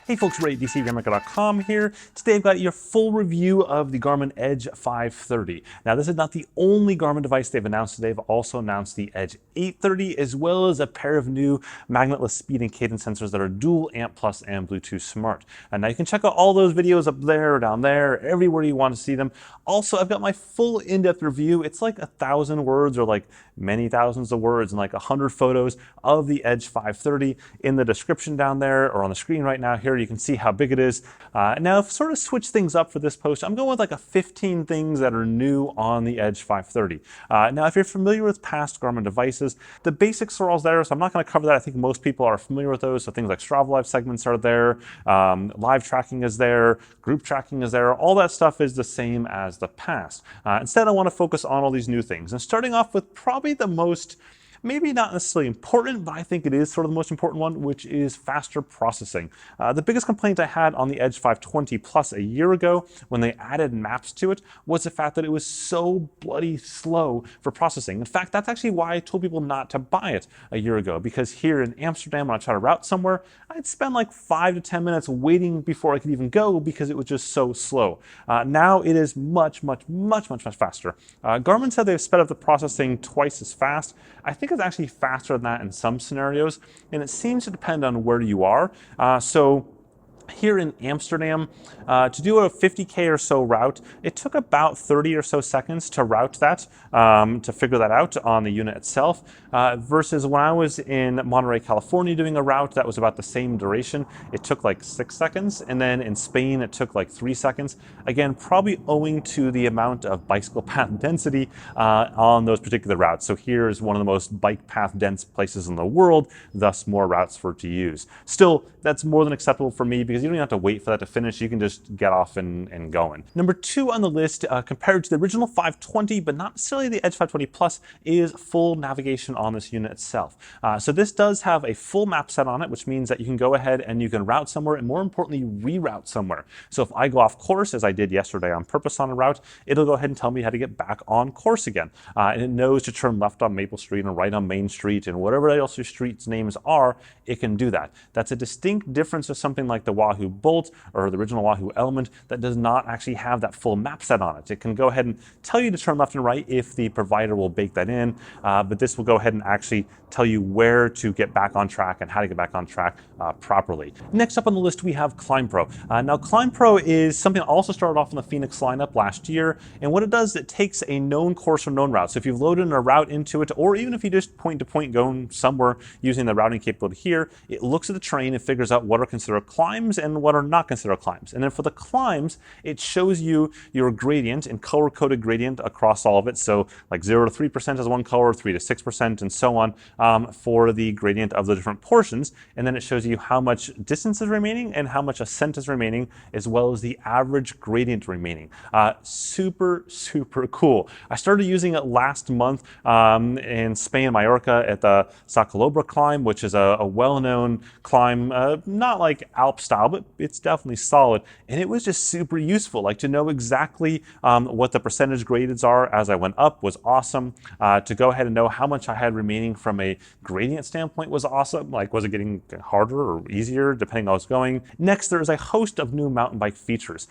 Hey folks, Ray at DCGamerMaker.com here. Today I've got your full review of the Garmin Edge 530. Now this is not the only Garmin device they've announced today. They've also announced the Edge 830 as well as a pair of new magnetless speed and cadence sensors that are dual ANT Plus and Bluetooth Smart. And now you can check out all those videos up there, down there, everywhere you want to see them. Also, I've got my full in-depth review. It's like 1,000 words or like many thousands of words and like 100 photos of the Edge 530 in the description down there or on the screen right now. Here you can see how big it is. Now, I've sort of switched things up for this post. I'm going with like 15 things that are new on the Edge 530. Now, if you're familiar with past Garmin devices, the basics are all there, so I'm not going to cover that. I think most people are familiar with those. So things like Strava Live segments are there, live tracking is there, group tracking is there. All that stuff is the same as the past. Instead, I want to focus on all these new things. And starting off with probably the most, maybe not necessarily important, but I think it is sort of the most important one, which is faster processing. The biggest complaint I had on the Edge 520 Plus a year ago when they added maps to it was the fact that it was so bloody slow for processing. In fact, that's actually why I told people not to buy it a year ago, because here in Amsterdam, when I try to route somewhere, I'd spend like 5 to 10 minutes waiting before I could even go because it was just so slow. Now it is much faster. Garmin said they've sped up the processing twice as fast. I think it's actually faster than that in some scenarios, and it seems to depend on where you are. So here in Amsterdam, to do a 50K or so route, it took about 30 or so seconds to route that, to figure that out on the unit itself, versus when I was in Monterey, California doing a route that was about the same duration, it took like 6 seconds, and then in Spain it took like 3 seconds. Again, probably owing to the amount of bicycle path density on those particular routes. So here's one of the most bike path dense places in the world, thus more routes for it to use. Still, that's more than acceptable for me because you don't have to wait for that to finish. You can just get off and going. Number 2 on the list, compared to the original 520, but not necessarily the Edge 520 Plus, is full navigation on this unit itself. So this does have a full map set on it, which means that you can go ahead and you can route somewhere and more importantly, reroute somewhere. So if I go off course, as I did yesterday on purpose on a route, it'll go ahead and tell me how to get back on course again. And it knows to turn left on Maple Street and right on Main Street and whatever else your streets names are, it can do that. That's a distinct difference of something like the Wahoo Bolt or the original Wahoo Element that does not actually have that full map set on it. It can go ahead and tell you to turn left and right if the provider will bake that in, but this will go ahead and actually tell you where to get back on track and how to get back on track properly. Next up on the list, we have ClimbPro. Now ClimbPro is something that also started off in the Phoenix lineup last year, and what it does is it takes a known course or known route. So if you've loaded a route into it, or even if you just point to point going somewhere using the routing capability here, it looks at the terrain and figures out what are considered climbs and what are not considered climbs. And then for the climbs, it shows you your gradient and color-coded gradient across all of it. So like 0 to 3% is one color, 3 to 6%, and so on for the gradient of the different portions. And then it shows you how much distance is remaining and how much ascent is remaining, as well as the average gradient remaining. Super cool. I started using it last month in Spain, Mallorca, at the Sacalobra climb, which is a well-known climb, not like Alp style, but it's definitely solid. And it was just super useful. Like to know exactly what the percentage grades are as I went up was awesome. To go ahead and know how much I had remaining from a gradient standpoint was awesome. Like, was it getting harder or easier depending on how I was going? Next, there's a host of new mountain bike features.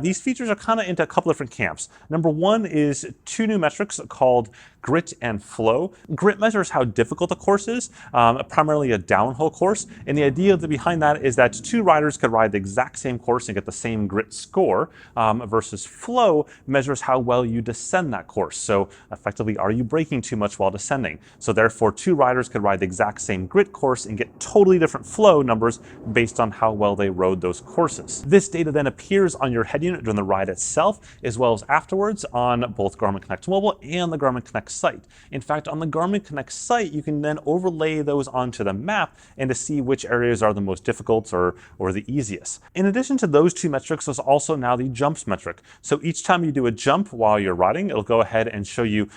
These features are kind of into a couple different camps. Number 1 is 2 new metrics called Grit and Flow. Grit measures how difficult the course is, primarily a downhill course. And the idea behind that is that 2 riders could ride the exact same course and get the same grit score, versus Flow measures how well you descend that course. So effectively, are you braking too much while descending? So therefore, 2 riders could ride the exact same grit course and get totally different flow numbers based on how well they rode those courses. This data then appears on your head unit during the ride itself, as well as afterwards on both Garmin Connect Mobile and the Garmin Connect site. In fact, on the Garmin Connect site, you can then overlay those onto the map and to see which areas are the most difficult or the easiest. In addition to those 2 metrics, there's also now the jumps metric. So each time you do a jump while you're riding, it'll go ahead and show you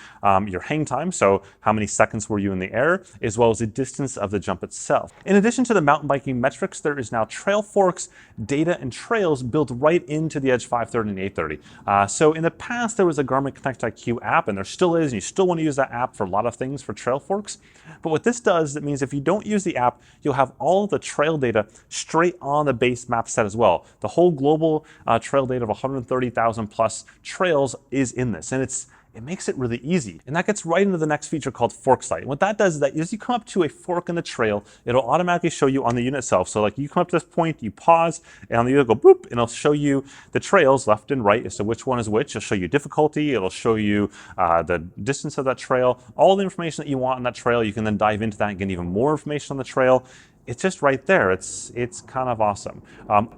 your hang time, so how many seconds were you in the air, as well as the distance of the jump itself. In addition to the mountain biking metrics, there is now Trailforks data and trails built right into the Edge 530 and 830. So in the past, there was a Garmin Connect IQ app, and there still is, and you still want to use that app for a lot of things for Trailforks. But what this does, it means if you don't use the app, you'll have all of the trail data straight on the base map set as well. The whole global trail data of 130,000 plus trails is in this, and it makes it really easy. And that gets right into the next feature called Forksight. And what that does is that as you come up to a fork in the trail, it'll automatically show you on the unit itself. So like you come up to this point, you pause, and on the unit go boop, and it'll show you the trails left and right as to which one is which. It'll show you difficulty, it'll show you the distance of that trail, all the information that you want on that trail. You can then dive into that and get even more information on the trail. It's just right there. It's kind of awesome.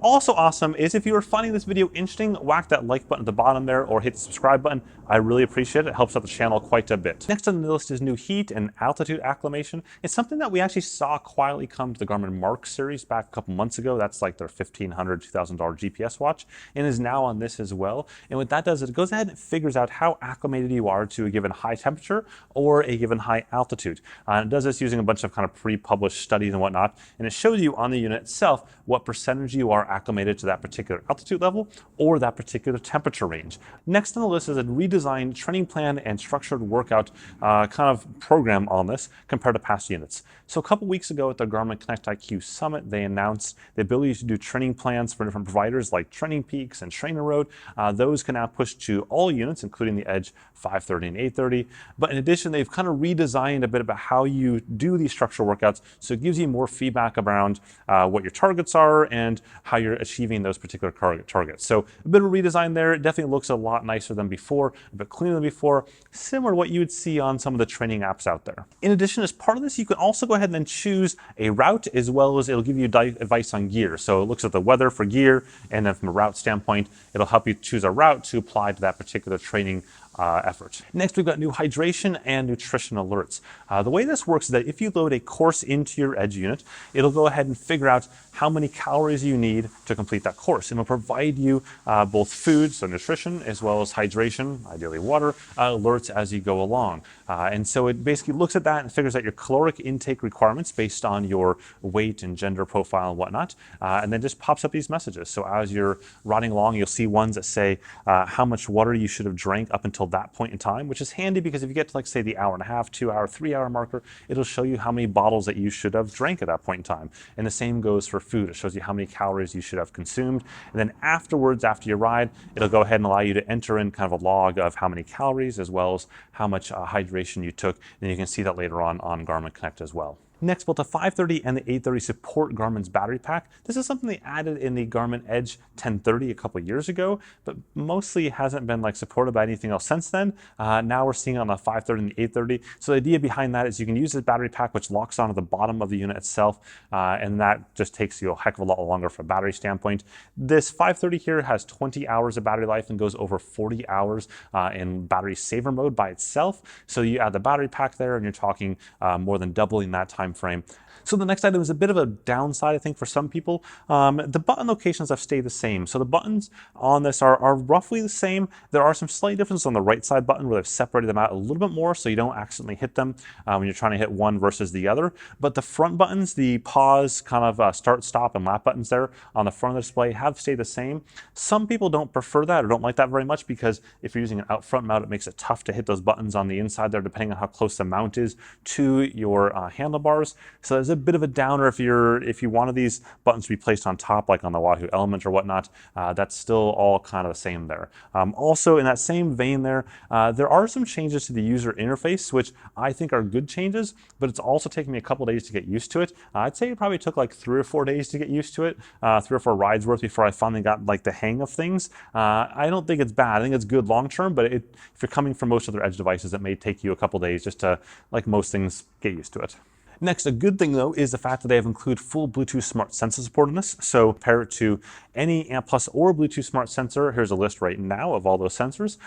Also awesome is if you are finding this video interesting, whack that like button at the bottom there or hit the subscribe button. I really appreciate it. It helps out the channel quite a bit. Next on the list is new heat and altitude acclimation. It's something that we actually saw quietly come to the Garmin Mark series back a couple months ago. That's like their $1,500, $2,000 GPS watch, and is now on this as well. And what that does is it goes ahead and figures out how acclimated you are to a given high temperature or a given high altitude. It does this using a bunch of kind of pre-published studies and whatnot. And it shows you on the unit itself what percentage you are acclimated to that particular altitude level or that particular temperature range. Next on the list is a redesigned training plan and structured workout kind of program on this compared to past units. So a couple weeks ago at the Garmin Connect IQ Summit, they announced the ability to do training plans for different providers like Training Peaks and Trainer Road. Those can now push to all units, including the Edge 530 and 830. But in addition, they've kind of redesigned a bit about how you do these structural workouts, so it gives you more feedback around what your targets are and how you're achieving those particular targets. So a bit of a redesign there. It definitely looks a lot nicer than before, a bit cleaner than before, similar to what you would see on some of the training apps out there. In addition, as part of this, you can also go ahead and then choose a route, as well as it'll give you advice on gear. So it looks at the weather for gear, and then from a route standpoint, it'll help you choose a route to apply to that particular training effort. Next, we've got new hydration and nutrition alerts. The way this works is that if you load a course into your Edge unit, it'll go ahead and figure out how many calories you need to complete that course. And it'll provide you both food, so nutrition, as well as hydration, ideally water, alerts as you go along. And so it basically looks at that and figures out your caloric intake requirements based on your weight and gender profile and whatnot, and then just pops up these messages. So as you're riding along, you'll see ones that say how much water you should have drank up until that point in time, which is handy because if you get to like say the hour and a half, 2 hour, 3 hour marker, it'll show you how many bottles that you should have drank at that point in time. And the same goes for food. It shows you how many calories you should have consumed. And then afterwards, after your ride, it'll go ahead and allow you to enter in kind of a log of how many calories as well as how much hydration you took. And you can see that later on Garmin Connect as well. Next, both the 530 and the 830 support Garmin's battery pack. This is something they added in the Garmin Edge 1030 a couple years ago, but mostly hasn't been like supported by anything else since then. Now we're seeing it on the 530 and the 830. So the idea behind that is you can use this battery pack, which locks onto the bottom of the unit itself, and that just takes you a heck of a lot longer from a battery standpoint. This 530 here has 20 hours of battery life and goes over 40 hours in battery saver mode by itself. So you add the battery pack there, and you're talking more than doubling that time frame. So the next item is a bit of a downside, I think, for some people. The button locations have stayed the same. So the buttons on this are roughly the same. There are some slight differences on the right side button where they've separated them out a little bit more so you don't accidentally hit them when you're trying to hit one versus the other. But the front buttons, the pause, kind of start, stop, and lap buttons there on the front of the display have stayed the same. Some people don't prefer that or don't like that very much because if you're using an out front mount, it makes it tough to hit those buttons on the inside there depending on how close the mount is to your handlebars. So there's a bit of a downer if you wanted these buttons to be placed on top, like on the Wahoo Element or whatnot. That's still all kind of the same there. Also, in that same vein there are some changes to the user interface, which I think are good changes, but it's also taken me a couple days to get used to it. I'd say it probably took like 3 or 4 days to get used to it, 3 or 4 rides worth before I finally got like the hang of things. I don't think it's bad. I think it's good long term, but if you're coming from most other Edge devices, it may take you a couple days just to, like most things, get used to it. Next, a good thing though is the fact that they have included full Bluetooth smart sensor support in this. So pair it to any ANT Plus or Bluetooth smart sensor. Here's a list right now of all those sensors.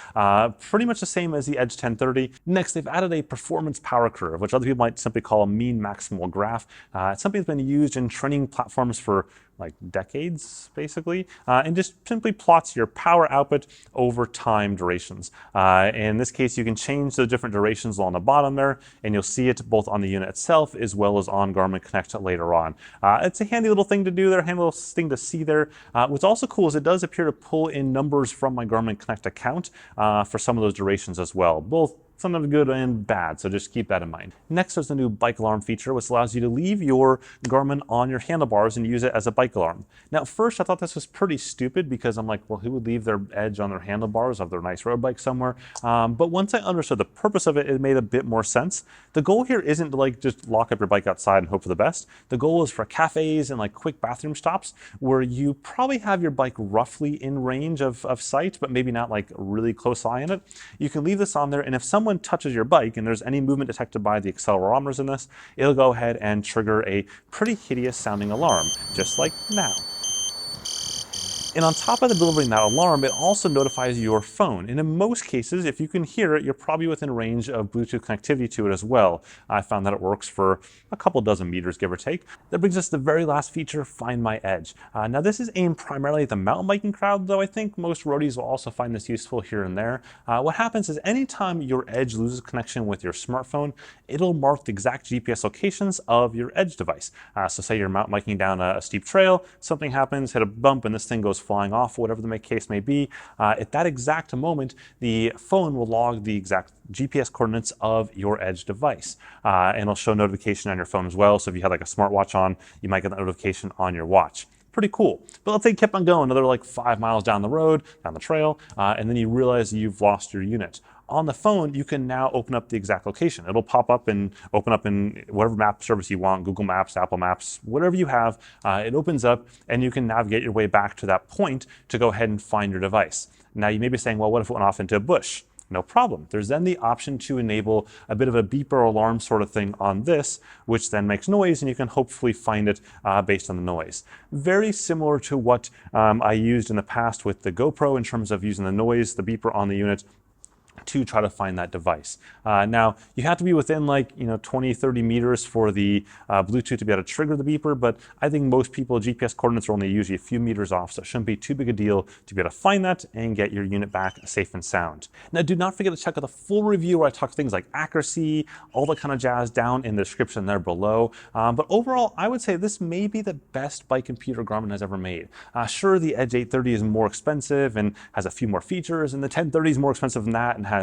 Pretty much the same as the Edge 1030. Next, they've added a performance power curve, which other people might simply call a mean maximal graph. It's something that's been used in training platforms for like decades, basically, and just simply plots your power output over time durations. In this case, you can change the different durations along the bottom there, and you'll see it both on the unit itself as well as on Garmin Connect later on. It's a handy little thing to do there, handy little thing to see there. What's also cool is it does appear to pull in numbers from my Garmin Connect account for some of those durations as well, both sometimes good and bad, so just keep that in mind. Next, there's the new bike alarm feature, which allows you to leave your Garmin on your handlebars and use it as a bike alarm. Now, at first, I thought this was pretty stupid because I'm like, well, who would leave their Edge on their handlebars of their nice road bike somewhere? But once I understood the purpose of it, it made a bit more sense. The goal here isn't to like just lock up your bike outside and hope for the best. The goal is for cafes and like quick bathroom stops where you probably have your bike roughly in range of sight, but maybe not like really close eye on it. You can leave this on there, and if someone touches your bike and there's any movement detected by the accelerometers in this, it'll go ahead and trigger a pretty hideous sounding alarm, just like now. And on top of delivering that alarm, it also notifies your phone. And in most cases, if you can hear it, you're probably within range of Bluetooth connectivity to it as well. I found that it works for a couple dozen meters, give or take. That brings us to the very last feature, Find My Edge. Now this is aimed primarily at the mountain biking crowd, though I think most roadies will also find this useful here and there. What happens is anytime your Edge loses connection with your smartphone, it'll mark the exact GPS locations of your Edge device. So say you're mountain biking down a steep trail, something happens, hit a bump, and this thing goes flying off, whatever the case may be. At that exact moment, the phone will log the exact GPS coordinates of your Edge device. And it'll show notification on your phone as well. So if you had like a smartwatch on, you might get that notification on your watch. Pretty cool. But let's say you kept on going another like 5 miles down the road, down the trail, and then you realize you've lost your unit. On the phone, you can now open up the exact location. It'll pop up and open up in whatever map service you want, Google Maps, Apple Maps, whatever you have. It opens up and you can navigate your way back to that point to go ahead and find your device. Now you may be saying, well, what if it went off into a bush? No problem. There's then the option to enable a bit of a beeper alarm sort of thing on this, which then makes noise, and you can hopefully find it based on the noise. Very similar to what I used in the past with the GoPro in terms of using the noise, the beeper on the unit, to try to find that device. Now, you have to be within like 20, 30 meters for the Bluetooth to be able to trigger the beeper, but I think most people, GPS coordinates are only usually a few meters off, so it shouldn't be too big a deal to be able to find that and get your unit back safe and sound. Now, do not forget to check out the full review where I talk things like accuracy, all that kind of jazz down in the description there below. But overall, I would say this may be the best bike computer Garmin has ever made. Sure, the Edge 830 is more expensive and has a few more features, and the 1030 is more expensive than that and has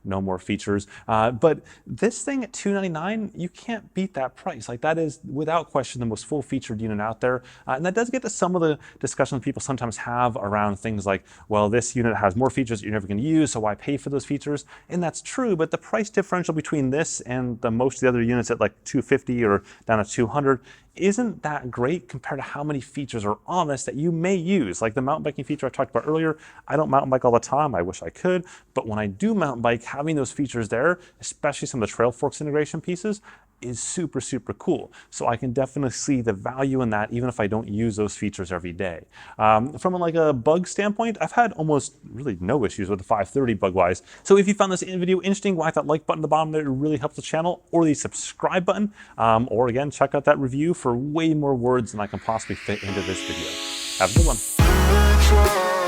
no more features. But this thing at $299, you can't beat that price. Like, that is without question the most full featured unit out there. And that does get to some of the discussions people sometimes have around things like, well, this unit has more features that you're never going to use, so why pay for those features? And that's true, but the price differential between this and most of the other units at like $250 or down to $200 isn't that great compared to how many features are on this that you may use. Like the mountain biking feature I talked about earlier, I don't mountain bike all the time, I wish I could, but when I do mountain bike, having those features there, especially some of the Trailforks integration pieces, is super, super cool. So I can definitely see the value in that, even if I don't use those features every day. From like a bug standpoint, I've had almost really no issues with the 530 bug-wise. So if you found this video interesting, whack that like button at the bottom there, it really helps the channel, or the subscribe button, or again, check out that review for way more words than I can possibly fit into this video. Have a good one.